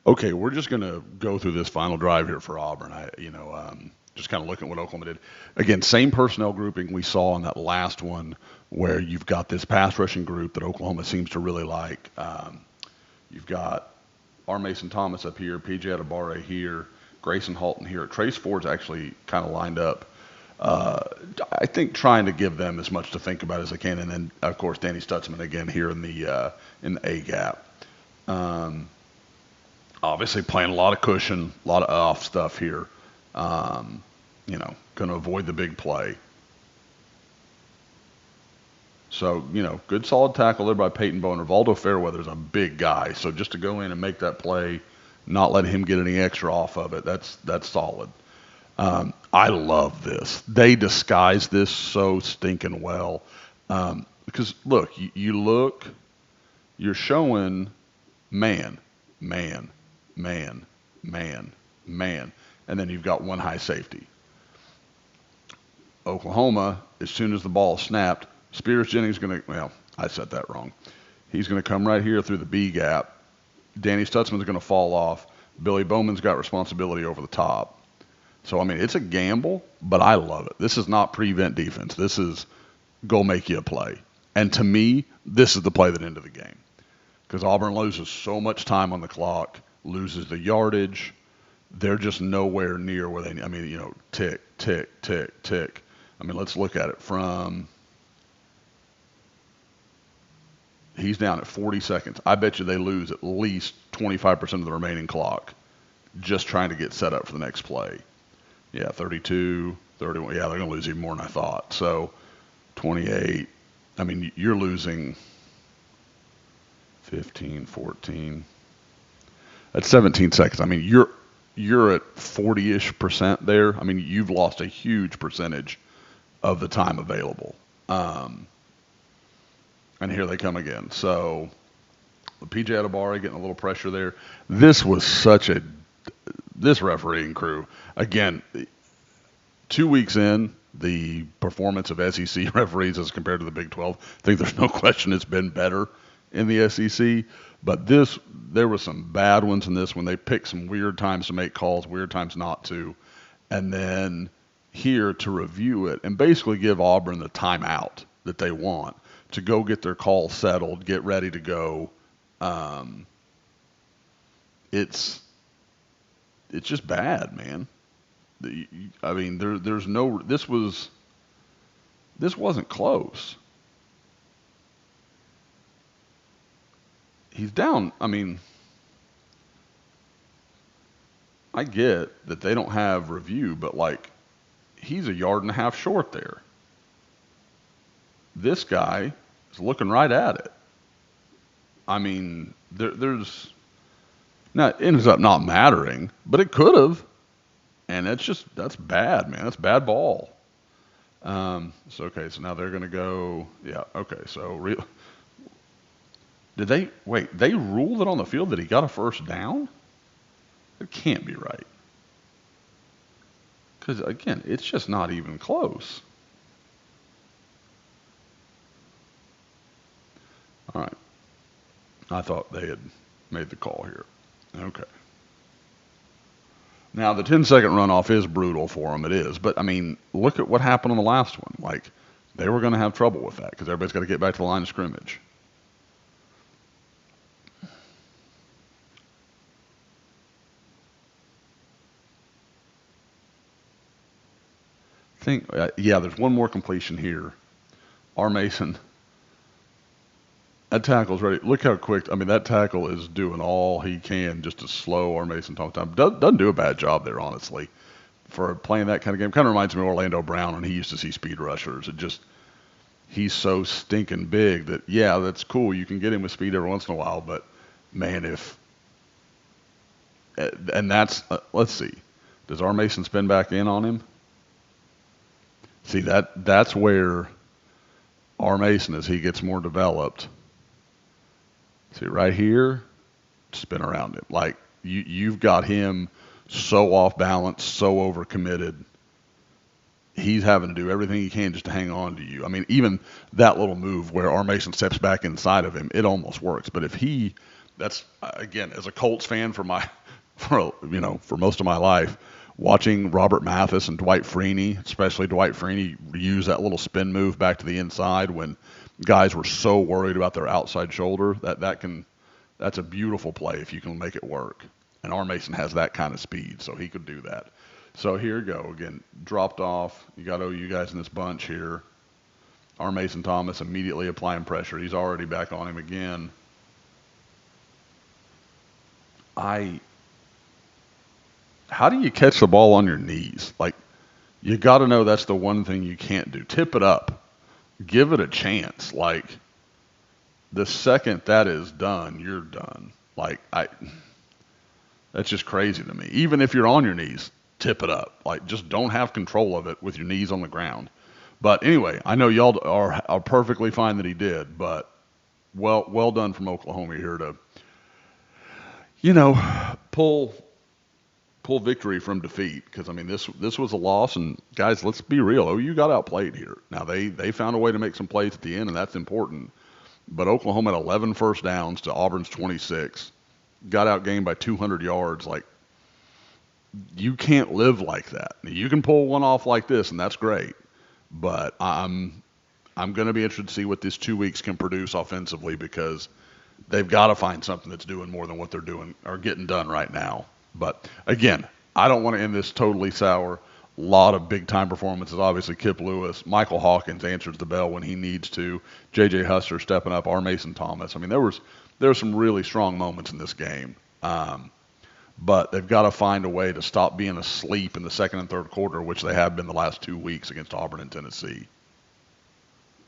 Okay, we're just going to go through this final drive here for Auburn. Just kind of looking at what Oklahoma did. Again, same personnel grouping we saw in that last one, where you've got this pass rushing group that Oklahoma seems to really like. You've got R. Mason Thomas up here, PJ Adebawore here, Grayson Halton here. Trace Ford's actually kind of lined up. Uh, I think trying to give them as much to think about as they can, and then of course Danny Stutzman again here in the A gap. Um, Obviously playing a lot of cushion, a lot of off stuff here. Going to avoid the big play. So, good solid tackle there by Peyton Bowen. Rivaldo Fairweather's a big guy, so just to go in and make that play, not let him get any extra off of it, that's solid. I love this. They disguise this so stinking well. Because look, you're showing man, man, man, man, man, and then you've got one high safety. Oklahoma, as soon as the ball snapped, Spears Jennings going to, well, I said that wrong. He's going to come right here through the B gap. Danny Stutzman's going to fall off. Billy Bowman's got responsibility over the top. So, I mean, it's a gamble, but I love it. This is not prevent defense. This is go make you a play. And to me, this is the play that ended the game. Because Auburn loses so much time on the clock, loses the yardage. They're just nowhere near where they, tick, tick, tick, tick. I mean, let's look at it from, he's down at 40 seconds. I bet you they lose at least 25% of the remaining clock just trying to get set up for the next play. Yeah, 32, 31. Yeah, they're going to lose even more than I thought. So 28. I mean, you're losing 15, 14. That's 17 seconds. I mean, you're at 40-ish percent there. I mean, you've lost a huge percentage of the time available. And here they come again. So PJ Adebawore getting a little pressure there. This refereeing crew, again, 2 weeks in, the performance of SEC referees as compared to the Big 12, I think there's no question it's been better in the SEC. But there were some bad ones in this when they picked some weird times to make calls, weird times not to. And then here to review it and basically give Auburn the timeout that they want to go get their call settled, get ready to go. It's just bad, man. I mean, there's no. This wasn't close. He's down. I mean, I get that they don't have review, but like, he's a yard and a half short there. This guy is looking right at it. I mean, there's now it ends up not mattering, but it could have, and that's bad, man. That's bad ball. So okay, so now they're gonna go. Yeah, okay. So did they wait? They ruled it on the field that he got a first down. It can't be right. Because again, it's just not even close. All right. I thought they had made the call here. Okay. Now the 10-second runoff is brutal for them. It is, but I mean, look at what happened on the last one. Like they were going to have trouble with that because everybody's got to get back to the line of scrimmage. Yeah, there's one more completion here. R. Mason, that tackle's ready. Look how quick. I mean, that tackle is doing all he can just to slow R. Mason Thomas down. Doesn't do a bad job there, honestly, for playing that kind of game. Kind of reminds me of Orlando Brown when he used to see speed rushers. He's so stinking big that, yeah, that's cool. You can get him with speed every once in a while, but man, and that's, let's see. Does R. Mason spin back in on him? See, that's where R. Mason, as he gets more developed, see right here, spin around him. Like you've got him so off balance, so overcommitted. He's having to do everything he can just to hang on to you. I mean, even that little move where R. Mason steps back inside of him, it almost works. But if he, that's again, as a Colts fan for most of my life, watching Robert Mathis and Dwight Freeney, especially Dwight Freeney, use that little spin move back to the inside when guys were so worried about their outside shoulder, that's a beautiful play if you can make it work. And R. Mason has that kind of speed, so he could do that. So here you go again, dropped off. You got OU guys in this bunch here. R. Mason Thomas immediately applying pressure. He's already back on him again. How do you catch the ball on your knees? Like, you got to know that's the one thing you can't do. Tip it up. Give it a chance. Like, the second that is done, you're done. That's just crazy to me. Even if you're on your knees, tip it up. Like, just don't have control of it with your knees on the ground. But anyway, I know y'all are perfectly fine that he did, but well done from Oklahoma here to, pull victory from defeat. Because I mean, this was a loss, and guys, let's be real. OU got outplayed here. Now they found a way to make some plays at the end, and that's important. But Oklahoma had 11 first downs to Auburn's 26, got outgained by 200 yards. Like, you can't live like that. You can pull one off like this, and that's great. But I'm going to be interested to see what these 2 weeks can produce offensively, because they've got to find something that's doing more than what they're doing or getting done right now. But again, I don't want to end this totally sour. A lot of big-time performances. Obviously, Kip Lewis, Michael Hawkins answers the bell when he needs to. J.J. Huster stepping up. R. Mason Thomas. I mean, there were some really strong moments in this game. But they've got to find a way to stop being asleep in the second and third quarter, which they have been the last 2 weeks against Auburn and Tennessee.